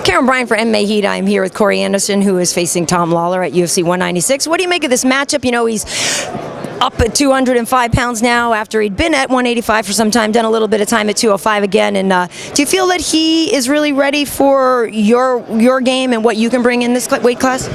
Karyn Bryant for MMA H.E.A.T. I'm here with Corey Anderson, who is facing Tom Lawlor at UFC 196. What do you make of this matchup? You know, he's up at 205 pounds now after he'd been at 185 for some time, done a little bit of time at 205 again. And do you feel that he is really ready for your game and what you can bring in this weight class?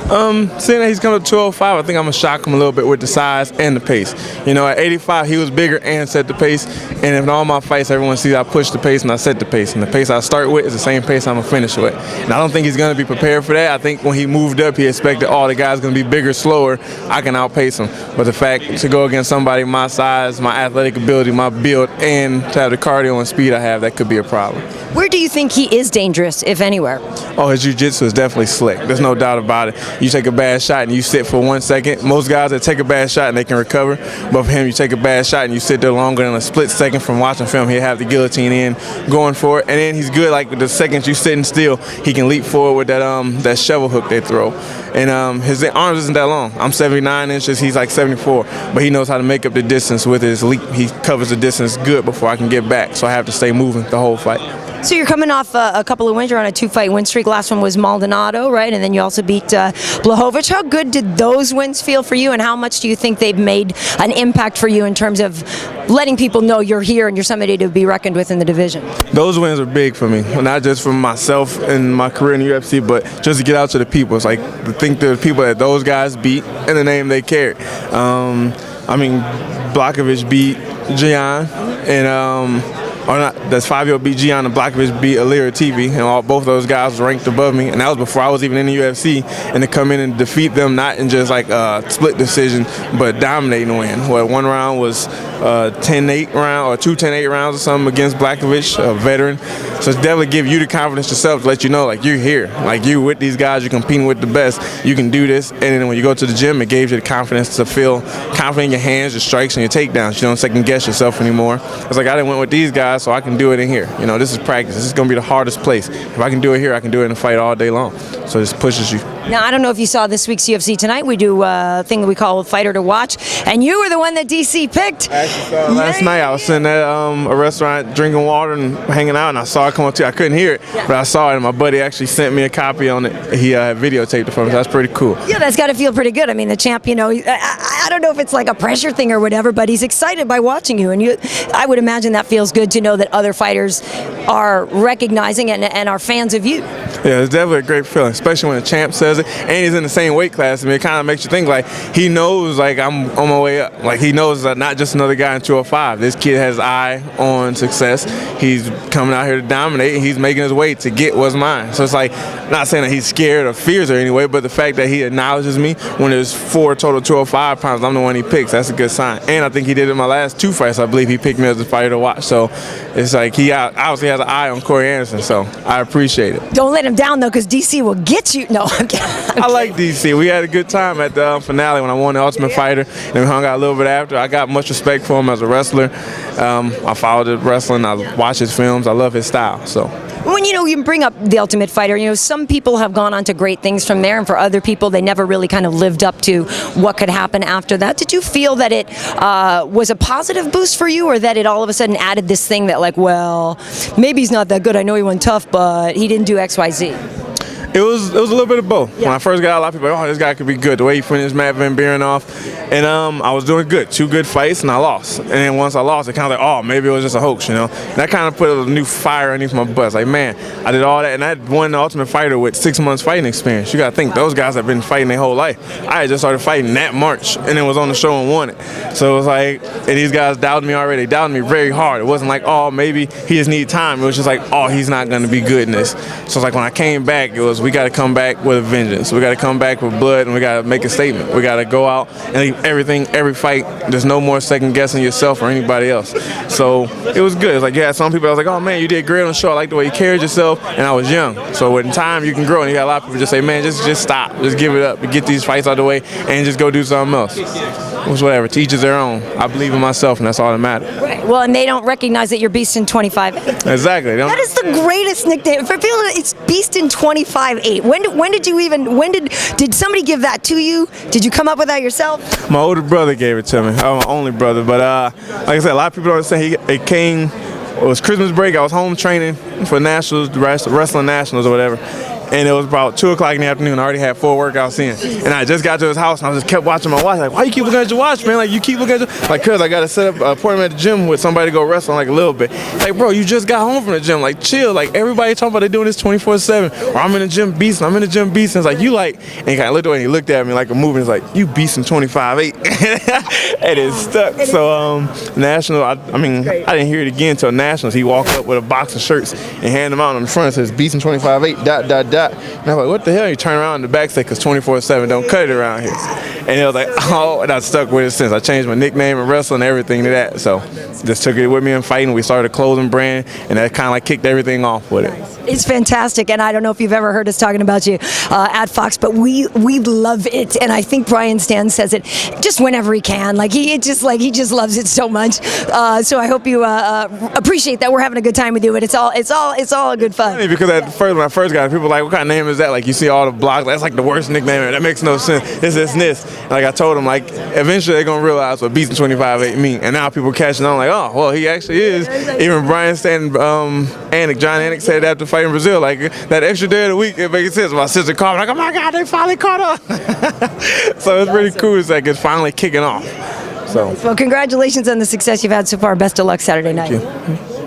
Seeing that he's coming to 205, I think I'm going to shock him a little bit with the size and the pace. You know, at 85, he was bigger and set the pace. And in all my fights, everyone sees I push the pace and I set the pace. And the pace I start with is the same pace I'm going to finish with. And I don't think he's going to be prepared for that. I think when he moved up, he expected, oh, the guy's going to be bigger, slower. I can outpace him. But the fact to go against somebody my size, my athletic ability, my build, and to have the cardio and speed I have, that could be a problem. Where do you think he is dangerous, if anywhere? Oh, his jiu-jitsu is definitely slick. There's no doubt about it. You take a bad shot and you sit for 1 second. Most guys that take a bad shot and they can recover, but for him, you take a bad shot and you sit there longer than a split second from watching film. He'll have the guillotine in, going for it, and then he's good. Like the second you sitting still, he can leap forward with that shovel hook they throw. And his arms isn't that long. I'm 79 inches. He's like 74, but he knows how to make up the distance with his leap. He covers the distance good before I can get back, so I have to stay moving the whole fight. So you're coming off a couple of wins. You're on a 2-fight win streak. Last one was Maldonado, right? And then you also beat Blachowicz. How good did those wins feel for you, and how much do you think they've made an impact for you in terms of letting people know you're here and you're somebody to be reckoned with in the division? Those wins are big for me, not just for myself and my career in the UFC, but just to get out to the people. It's like to think the people that those guys beat and the name they carry. I mean, Blachowicz beat Gian, and that's 5-year-old beat Gian and Blachowicz beat Alir TV, and both those guys ranked above me, and that was before I was even in the UFC. And to come in and defeat them, not in just like a split decision, but dominating win. One round was 10-8 round or 2 10-8 rounds or something against Blachowicz, a veteran. So it's definitely give you the confidence yourself to let you know, like, you're here, like you with these guys, you're competing with the best, you can do this. And then when you go to the gym, it gave you the confidence to feel confident in your hands, your strikes, and your takedowns. You don't second guess yourself anymore. It's like I didn't went with these guys, so I can do it in here. You know, this is practice. This is going to be the hardest place. If I can do it here, I can do it in a fight all day long. So this pushes you. Now, I don't know if you saw this week's UFC Tonight. We do a thing that we call Fighter to Watch, and you were the one that DC picked. I actually saw last night. I was sitting at a restaurant drinking water and hanging out, and I saw it come on TV. I couldn't hear it, but I saw it, and my buddy actually sent me a copy on it. He had videotaped it for me, so that's pretty cool. Yeah, that's got to feel pretty good. I mean, the champ, you know, I don't know if it's like a pressure thing or whatever, but he's excited by watching you, and I would imagine that feels good to know that other fighters are recognizing and are fans of you. Yeah, it's definitely a great feeling, especially when the champ says it, and he's in the same weight class. I mean, it kind of makes you think, like, he knows, like, I'm on my way up. Like, he knows that not just another guy in 205. This kid has eye on success. He's coming out here to dominate, and he's making his way to get what's mine. So it's like, not saying that he's scared or fears her anyway, but the fact that he acknowledges me when there's 4 total 205 pounds, I'm the one he picks. That's a good sign. And I think he did it in my last 2 fights. I believe he picked me as a fighter to watch. So it's like he obviously has an eye on Corey Anderson, so I appreciate it. Don't let him down, though, because DC will get you. No, I'm kidding. I like DC. We had a good time at the finale when I won the Ultimate Fighter, and we hung out a little bit after. I got much respect for him as a wrestler. I followed his wrestling. I watch his films. I love his style. So. When you bring up the Ultimate Fighter, you know, some people have gone on to great things from there, and for other people, they never really kind of lived up to what could happen after that. Did you feel that it was a positive boost for you, or that it all of a sudden added this thing that, like, well, maybe he's not that good. I know he went tough, but he didn't do X, Y, Z. It was a little bit of both. Yeah. When I first got out, a lot of people were like, oh, this guy could be good. The way he finished Matt Van Buren off. And I was doing good. 2 good fights, and I lost. And then once I lost, it kind of like, oh, maybe it was just a hoax, you know? And that kind of put a new fire underneath my butt. It's like, man, I did all that, and I had won the Ultimate Fighter with 6 months fighting experience. You got to think, those guys have been fighting their whole life. I had just started fighting that March, and then was on the show and won it. So it was like, and these guys doubted me already. They doubted me very hard. It wasn't like, oh, maybe he just needs time. It was just like, oh, he's not going to be good in this. So it's like when I came back, it was, we got to come back with a vengeance. We got to come back with blood, and we got to make a statement. We got to go out and leave everything, every fight. There's no more second guessing yourself or anybody else. So it was good. It's like, yeah, some people, I was like, oh man, you did great on the show. I like the way you carried yourself, and I was young. So in time, you can grow, and you got a lot of people just say, man, just stop, just give it up, get these fights out of the way, and just go do something else. It was whatever. To each is their own. I believe in myself, and that's all that matters. Right. Well, and they don't recognize that you're Beastin 25'8". Exactly. That is the greatest nickname. For people, it's Beastin 25'8". Did somebody give that to you? Did you come up with that yourself? My older brother gave it to me. My only brother. But like I said, a lot of people don't understand. It came it was Christmas break. I was home training for nationals, wrestling nationals or whatever. And it was about 2 o'clock in the afternoon. I already had 4 workouts in. And I just got to his house, and I just kept watching my watch. Like, why you keep looking at your watch, man? Like, you keep looking at your... Like, cuz I got to set up an appointment at the gym with somebody to go wrestle in like a little bit. Like, bro, you just got home from the gym. Like, chill. Like, everybody talking about they doing this 24/7. Or I'm in the gym beasting. I'm in the gym beasting. It's like, you like... And he kind of looked away and he looked at me like a movie. He's like, you beasting 25/8. And it stuck. So, national, I didn't hear it again until nationals. He walked up with a box of shirts and handed them out on the front. It says, beasting 25/8, ... And I'm like, what the hell? You turn around in the back, say, because 24/7 don't cut it around here. And it was like, oh, and I stuck with it since. I changed my nickname and wrestling and everything to that. So just took it with me in fighting. We started a clothing brand, and that kind of like kicked everything off with it. It's fantastic, and I don't know if you've ever heard us talking about you at Fox, but we love it, and I think Brian Stan says it just whenever he can. Like he just loves it so much. So I hope you appreciate that we're having a good time with you. But it's all a good fun. Funny because when I first got it, people were like, what kind of name is that? Like you see all the blogs, that's like the worst nickname ever. That makes no sense. This and this. And like I told them, like eventually they're gonna realize what beasting 25/8 mean, and now people catching on like, oh, well, he actually is. Even Brian Stan, John Anik said after fighting in Brazil, like that extra day of the week, it makes sense. My sister called me like, oh my God, they finally caught up. So it's pretty cool. It's like it's finally kicking off. So well, congratulations on the success you've had so far. Best of luck Saturday night. Thank you.